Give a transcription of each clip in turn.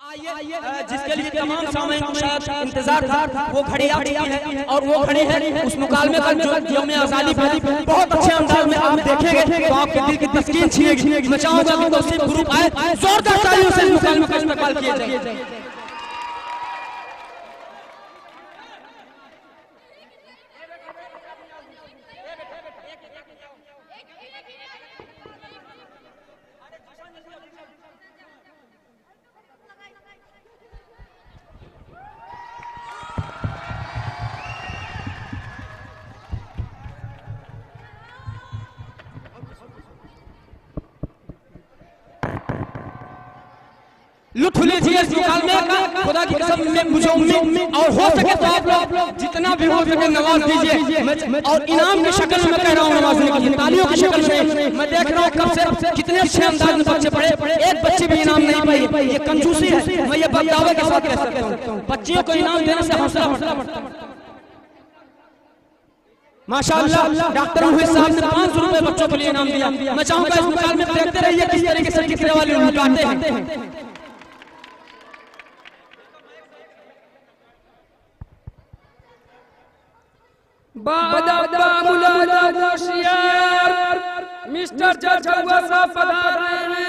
जिसके लिए तमाम सामईन को शायद इंतजार था, वो घड़ी आ चुकी है और वो घड़ी है उस मुकालमे का जो यौम आज़ादी पे बहुत अच्छे अंदाज में आप देखेंगे तो आपके दिल की तस्कीन छीनेगी। मैं चाहूंगा कि तौसीफ ग्रुप आए, जोरदार तालियों से इस मुकालमे का इस्तेमाल किया जाए। लुत्फ लीजिए इस मुकालमे का, खुदा की कसम में मुझे उम्मीद और हो सके तो आप लोग जितना भी हो सके नवाज दीजिए और इनाम की शक्ल में कह रहा हूँ नवाजने के लिए, तालियों की शक्ल में। मैं देख रहा हूँ कब से कितने अच्छे अंदाज में बच्चे पढ़े, एक बच्चे भी इनाम नहीं पाई, ये कंजूसी है। मैं ये दावे के साथ कह सकता हूँ, बच्चियों को इनाम देने से हौसला बढ़ता है। माशाअल्लाह डॉक्टर मुहित साहब ने 500 रुपए बच्चों के लिए इनाम दिया। मैं चाहूंगा इस मुकालमे में देखते रहिए किस तरीके से टिकने वाले लुटाते हैं। मिस्टर जज साहब पधार रहे हैं।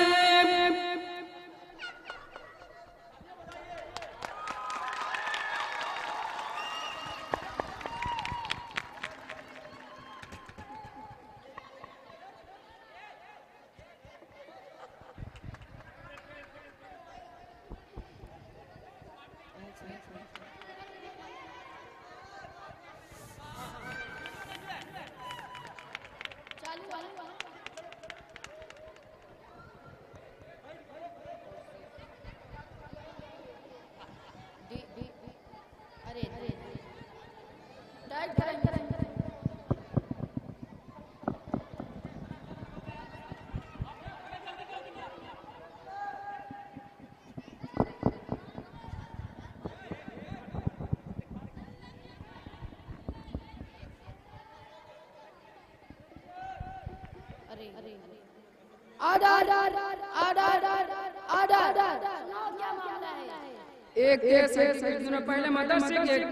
एक केस है कुछ दिनों पहले मदरसे के एक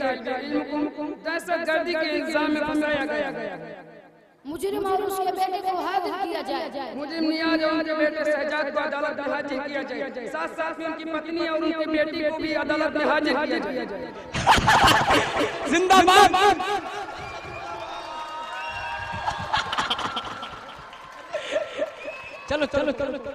इल्म को दहशतगर्दी के इल्जाम में फंसाया गया। मुजरिम और उसके बेटे को हाजिर किया जाए। मुजरिम नियाज और उनके बेटे शहजाद को अदालत में हाजिर किया जाए, साथ साथ में उनकी पत्नी और उनकी बेटी को भी अदालत में हाजिर किया जाए। जिंदाबाद। चलो चलो चलो इधर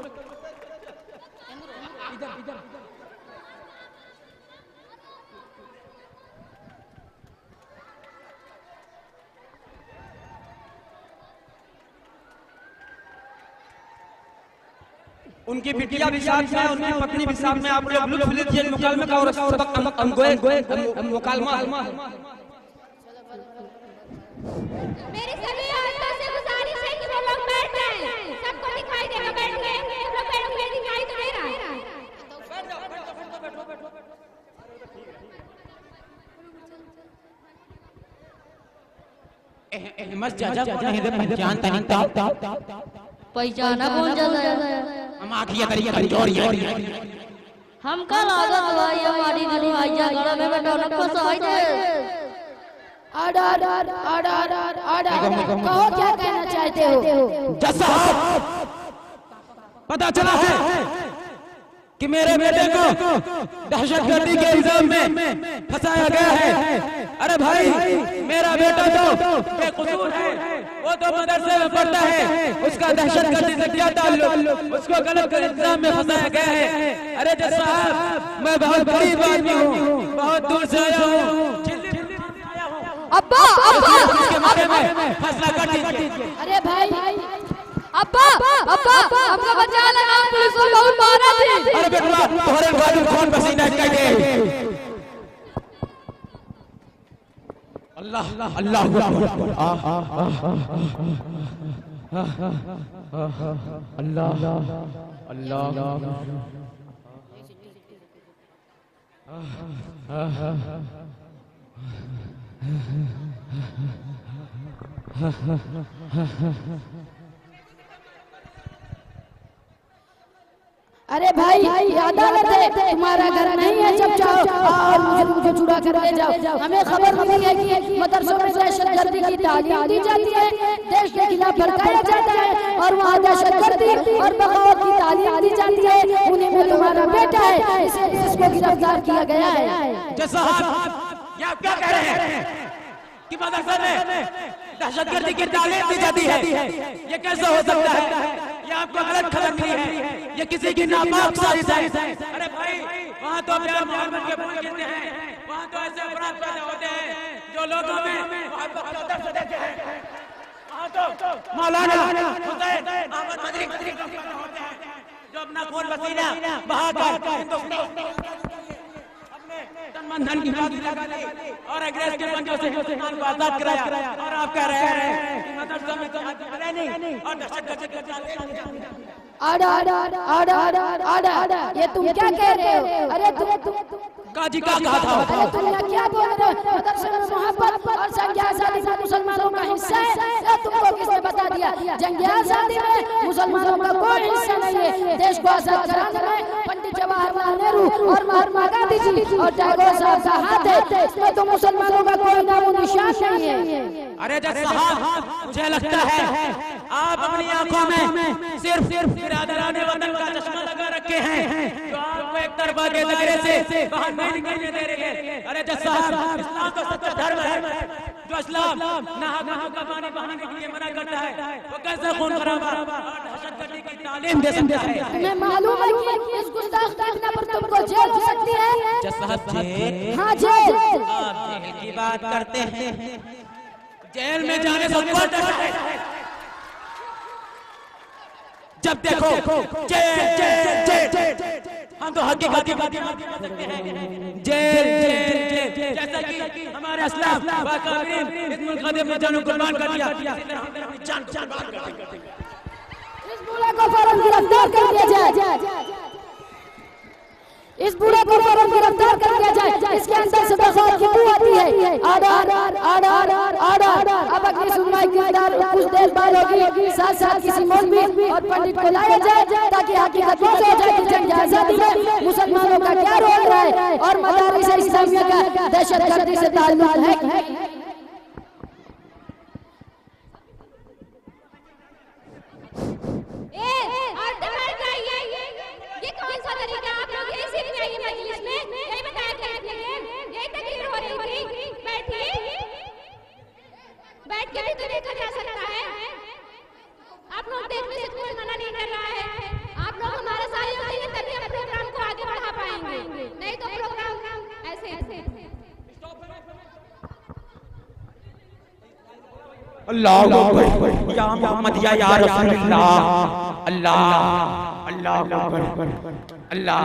उनकी बिटिया भी साथ में, उनकी पत्नी भी साथ में। आप लोग लुत्फ लीजिए मुकालमे का और मुकालमा। मेरी सभी औरतों से गुजारिश है कि वो लोग बैठ जाएं। सबको दिखाई देगा, बैठ गए सब लोग बैठ गए, दिखाई तो दे रहा है। पहचाना कौन चल रहा है? हम आखिया करिए कमजोर है। हम कल आदत भाई हमारी गुरु आइया गड़ा में बैठा रखो सहाय दे। आडा कहो क्या कहना चाहते हो? जज साहब पता चला है कि मेरे बेटे को दहशतगर्दी के इल्जाम में फंसाया गया है। अरे भाई मेरा बेटा तो बेकसूर है, वो तो मदरसे में पढ़ता है, उसका दहशतगर्दी से क्या ताल्लुक, उसको गलत इल्जाम में फंसाया गया है। अरे जज साहब मैं बहुत गरीब आदमी हूँ, बहुत दूर से आया हूँ, अब्बा फैसला कर दीजिए। अरे भाई अब्बा हमको बचा लगा, पुलिस को बहुत मारा थी। अरे बेटा तुम्हारे बाजू कौन पसीना कटे? अल्लाह अल्लाह अरे भाई ये अदालत है, तुम्हारा घर नहीं है, जब चाहो और मुझे छुड़ा कर ले जाओ। हमें खबर मिली है कि मदरसों में दहशतगर्दी की तालीम दी जाती है, देश के खिलाफ भड़काया जाता है और वहाँ दहशतगर्दी और बगावत की तालीम दी जाती है। उन्हीं में तुम्हारा बेटा है, इसको गिरफ्तार किया गया है। ये आप क्या कह रहे हैं कि मदरसे में दहशतगर्दी की तालीम दी जाती है? ये कैसे हो सकता है? ये आपको गलत खबर मिली है, ये किसी की नापाक साजिश है। अरे भाई वहाँ तो प्यार मोहब्बत के फूल खिलते हैं, वहाँ तो ऐसे अपराध पैदा होते हैं जो लोगों में मोहब्बत का दर्द देते हैं। वहाँ तो मौलाना हुसैन अहमद मदनी पैदा होते हैं जो अपना खून पसीना बहाकर तन धन की बाजी लगा दी और अंग्रेज के पंजों से हिंदुस्तान को आजाद कराया। और आप कह रहे हैं कि मदरसा में तो नहीं और दहशतगर्दी की तालीम। ये तुम क्या कह रहे हो? अरे तुम काजी का कहा था? अरे तुम क्या बोल रहे हो? मदरसे में मोहब्बत और जंग आजादी में मुसलमानों का हिस्सा है, तुमको किसने बता दिया? जंग आजादी में मुसलमानों का कोई हिस्सा नहीं है। देश को आजाद कराने में पंडित जवाहरलाल नेहरू और महात्मा गांधी जी और टैगोर साहब का हाथ है, इसमें तो मुसलमानों का कोई नामो निशान नहीं है। अरे जज साहब, मुझे लगता है आप अपनी आंखों में सिर्फ बिरादराने वतन का चश्मा लगा रखे हैं जो आपको एक तरफा के दायरे से बाहर नहीं निकलने दे रहे हैं। अरे जज साहब, इस्लाम तो सच्चा धर्म है। जो इस्लाम नाहक का पानी बहाने के लिए मना करता है, वो कैसे खून खराबा और दहशतगर्दी की तालीम दे सकता है? तुम्हें मालूम है कि इस गुस्ताख देखने पर तुमको जेल हो सकती है? जज साहब, जेल? हाँ जेल। आप जेल की बात करते हैं, जेल में जाने से कौन डरता है? जब देखो जेल जेल जेल, हम तो हकीकत की बातें कर सकते हैं। जेल जेल जेल, जैसा कि हमारे असलाफ व काबिरीन इस मुल्क ने अपनी जान कुर्बान कर दिया, इसी तरह हम अपनी जान कुर्बान कर देंगे। इस बूढ़े को फौरन गिरफ्तार कर दिया जाए, इस बूढ़े को फौरन गिरफ्तार कर दिया जाए। इसके अंदर से बगावत की बू आती है। आर्डर। अब अगली सुनवाई के अंदर कुछ देर बाद होगी। साथ किसी मौलवी और पंडित को लाया जाए ताकि हकीकत वाज़ेह हो जाए कि जंग आजादी में मुसलमानों का क्या रोल रहा है और मदारिस इस्लामिया का दहशतगर्दी से ताल्लुक है। ये कौन सा तरीका? आप लोग यही सीखने आइए मजलिस में, यही बताया क्या यही तकरीर हो रही थी। बैठ के भी तो देखा जा सकता है। आप लोग देखने से कोई मना नहीं कर रहा है। आप लोग हमारे साथ रहेंगे तभी हम प्रोग्राम को आगे बढ़ा पाएंगे, नहीं तो प्रोग्राम ऐसे अल्लाह अकबर, या मोहम्मद या रसूलुल्लाह, अल्लाह अल्लाह अकबर, अल्लाह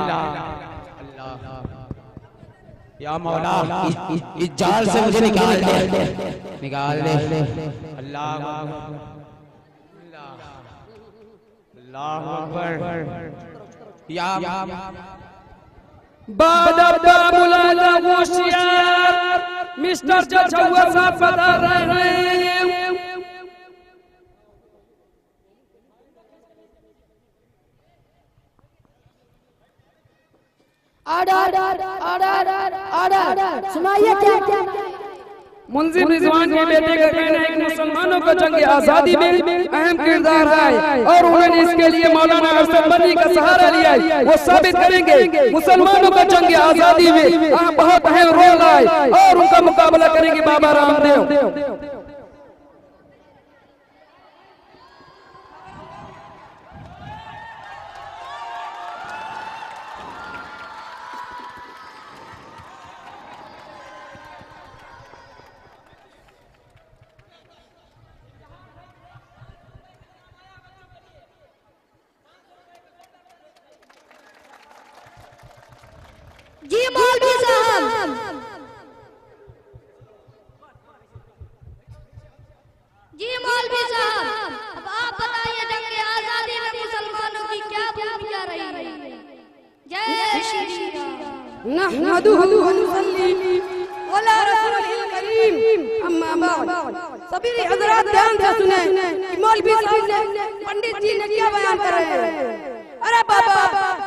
या मौला, इस जाल से मुझे निकाल दे, निकाल दे। अल्लाह अल्लाह अकबर, या बाबुलाना होशियार मिस्टर जौहर साहब बता रहे हैं। ऑर्डर सुनाइए क्या? मुंजिम रिजवान के बेटे का कहना है कि मुसलमानों को जंग आजादी में अहम किरदार है और उन्होंने इसके लिए मौलाना अरशद मदनी का सहारा लिया है। वो साबित करेंगे मुसलमानों को जंग आजादी में बहुत अहम रोल है और उनका मुकाबला करेंगे बाबा रामदेव। जी मौलवी साहब, जी मौलवी साहब, अब आप बताइए जंग आजादी में मुसलमानों की क्या भूमिका रही है? जय श्री राम। नहमदुहु व नुसल्ली अला रसूलिल करीम, अम्मा बाद। सभी हजरात ध्यान से सुने कि मौलवी साहब ने पंडित जी ने क्या बयान कर रहे हैं। अरे बाबा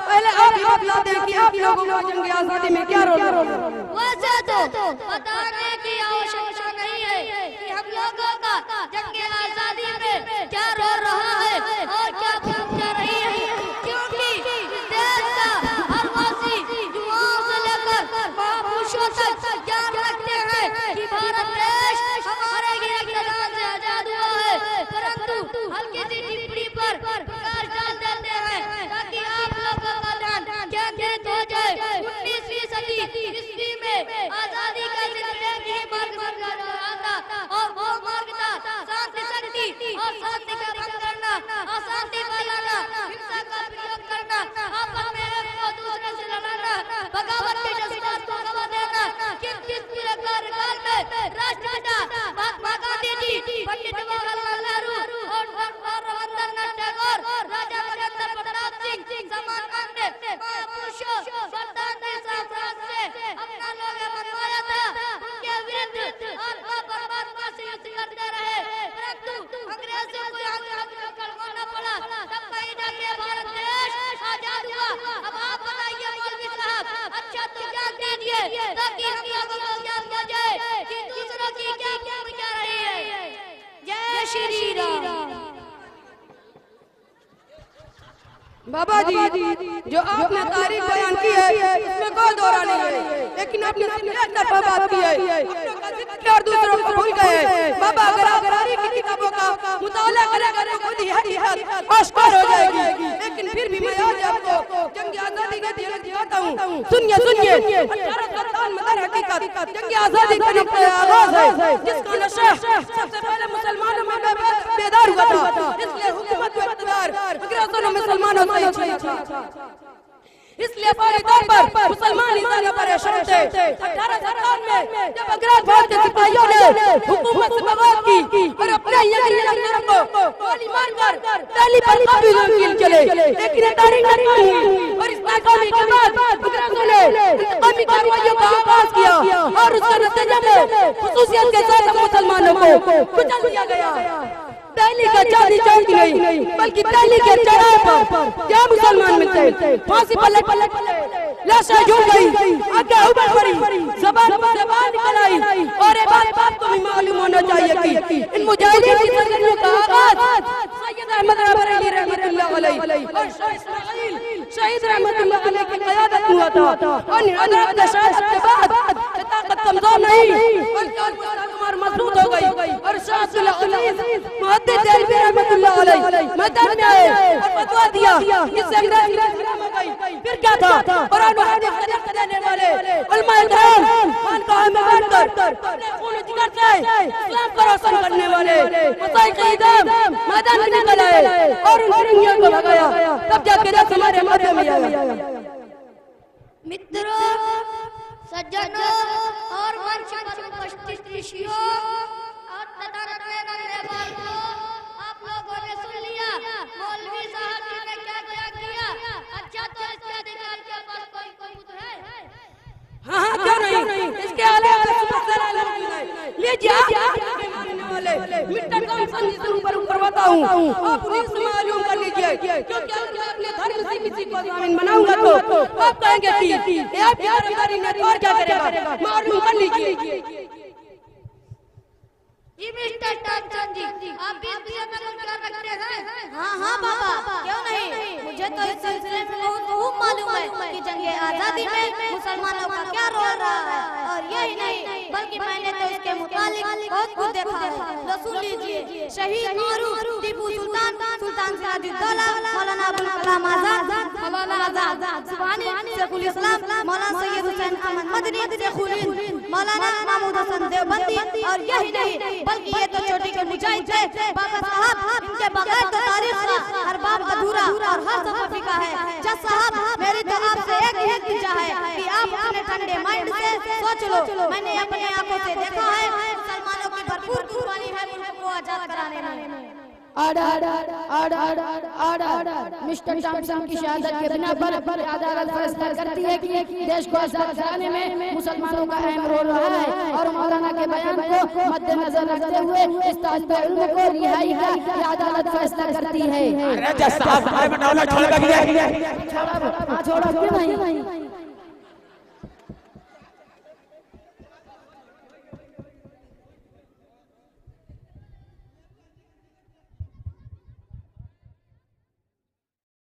पहले आप ही बतला दें कि आप लोगों को जंग आजादी में क्या रोल है। वैसे तो बताने की आवश्यकता नहीं है कि हम लोगों का जंग आजादी में क्या रोल रहा है और क्या भूमिका रही है, क्योंकि इस देश का हर वासी युवाओं से लेकर महापुरुषों तक ज्ञान रखते हैं कि भारत देश हमारे गिरफ्तार से आजाद हुआ है, परंतु हल्की सी टिप्पणी पर प्रकाश डाल देते हैं ताकि आप लोगों का ध्यान केंद्रित हो जाए। 19वीं सदी ईस्वी में आजादी का जिंदगी मार्ग पर आता और वो मार्ग था शांति शक्ति और शांति का भंग करना, अशांति फैलाना, हिंसा का प्रयोग करना, आपस में एक को दूसरे से लड़ना, बगावत के जज्बात को गवा देना। किस पूरे कार्यकाल में राष्ट्रपिता महात्मा गांधी जी, पंडित जवाहरलाल नेहरू और रविंद्रनाथ टैगोर, राजा राजेंद्र प्रताप सिंह, समान गांधी महापुरुषों श्रद्धांजलि संस्था से अपना लोगो बनवाया था। उनके विरुद्ध आत्मा परमात्मा से युद्ध करते रहे, परंतु अंग्रेजों को करना पड़ा, तब कहीं जाके भारत देश आजाद हुआ। अब आप बताइए मौलवी साहब, अच्छा तो ज्ञान दीजिए ताकि हम लोगों को ज्ञान हो जाए कि दूसरों की क्या भूमिका रही है। जय श्री राम। बाबा जी जो आपने तारीख बयान की है इसमें कोई दौरा नहीं है, लेकिन आपने एक तरफा बात की है और दूसरों को भूल गए। बाबा अगर आप तारीख की किताबों का मुताला करेंगे तो खुद ही हकीकत आश्कार हो जाएगी, लेकिन फिर भी मैं आज आपको जंग आजादी का दिल दिखाता हूँ। सुनिए 1857 में हकीकत जंग आजादी का आगाज है, जिसका नशा सबसे पहले मुसलमानों में बेदार हुआ था, इसलिए हुकूमत का इक़्तिदार अंग्रेजों ने मुसलमानों इसलिए फौरी तौर पर मुसलमान इंसानी परेशान थे। 1857 में जब अंग्रेज भारत के सिपाहियों ने हुकूमत से बगावत की और अपने को गोली मारकर दिल्ली पर काबू चले, लेकिन तारीख नहीं हुई और इस नाकामी के बाद अंग्रेजों ने इंतकामी कार्रवाइयों का आगाज किया और उसके नतीजे में खुसूसियत के साथ मुसलमानों को कुचल दिया गया। दिल्ली का चांदी चौक नहीं बल्कि दिल्ली के चौराहे पर क्या मुसलमान मिलते, फांसी पलट लाशें झूल गई, आंखें उबल पड़ी, ज़बान निकल आई। और एक बात को भी मालूम होना चाहिए कि इन मुजाहिदीन की सरगर्मियों का आगाज सैयद अहमद बरेली रहमतुल्लाह अलैह और शहीद रहमतुल्लाह अलैह की क़यादत में हुआ था। और हज़रत के शहादत के बाद ताकत कमजोर नहीं और मजबूत हो गई और शाह मुहद्दिस देलवी रहमतुल्लाह अलैह मैदान में आए और फतवा दिया, जिससे अंग्रेज हो गई। फिर क्या था, कुरान और हदीस का दर्स देने वाले उलमाए किराम खानकाह में बैठकर अपने खून जिगर से इस्लाम को रोशन करने वाले मसाइख इज़ाम मैदान में निकल आए और उन फिरंगियों को भगाया, तब जाके देश हमारे मध्य में आया। मित्रों, सज्जनों और मंच पर उपस्थित ऋषियों और आप लोगों ने सुन लिया मौलवी साहब जी ने क्या क्या किया। अच्छा तो इसके अधिकार के पास कोई मुद्दा है? हाँ क्यों नहीं, इसके अलावा लीजिए मिट्टन का संदेश करवाता हूँ, आप उन्हें से मालूम कर लीजिए, क्योंकि अपने धर्म से किसी को जामिन बनाऊंगा तो आप कहेंगे कि आपकी सरकारी ने और क्या करेगा, मालूम कर लीजिए। जी मिस्टर टॉमसन जी, आप भी इस विषय में क्या रखते हैं? हाँ बाबा, क्यों नहीं, मुझे तो इस सिलसिले में खूब मालूम है कि जंग आजादी में मुसलमानों का क्या रोल रहा है। और यही नहीं बल्कि मैंने तो इसके मुतालिक बहुत कुछ देखा है। लो सुन लीजिए, शहीद मारूफ टीपू सुल्तान सिराजुद्दौला, मौलाना अबुल कलाम आजाद, सुभानी शेखुल इस्लाम, मौलाना सैयद हुसैन अहमद मदनी, शेखुल मौलाना महमूद हसन देवबंदी। और यही नहीं बल्कि ये तो छोटी के मुजाहिद थे बाबा साहब, इनके बगैर तो तारीख का हर बाब अधूरा और हर सफर फीका है। जज साहब, मेरी तो आपसे एक ही इल्तिजा है कि आप अपने ठंडे माइंड से सोच लो। मैंने अपने आंखों से देखा है मुसलमानों की भरपूर कुर्बानी है मुल्क को आजाद कराने में। Order order order mister Thomson की शहादत के बिना पर अदालत फैसला करती है कि देश को आजाद कराने में मुसलमानों का अहम रोल रहा है और मौलाना के बयान को मद्देनजर रखते हुए इस तालिब इल्म को रिहाई का अदालत फैसला करती है। अरे जज साहब, छोड़ क्यों नहीं?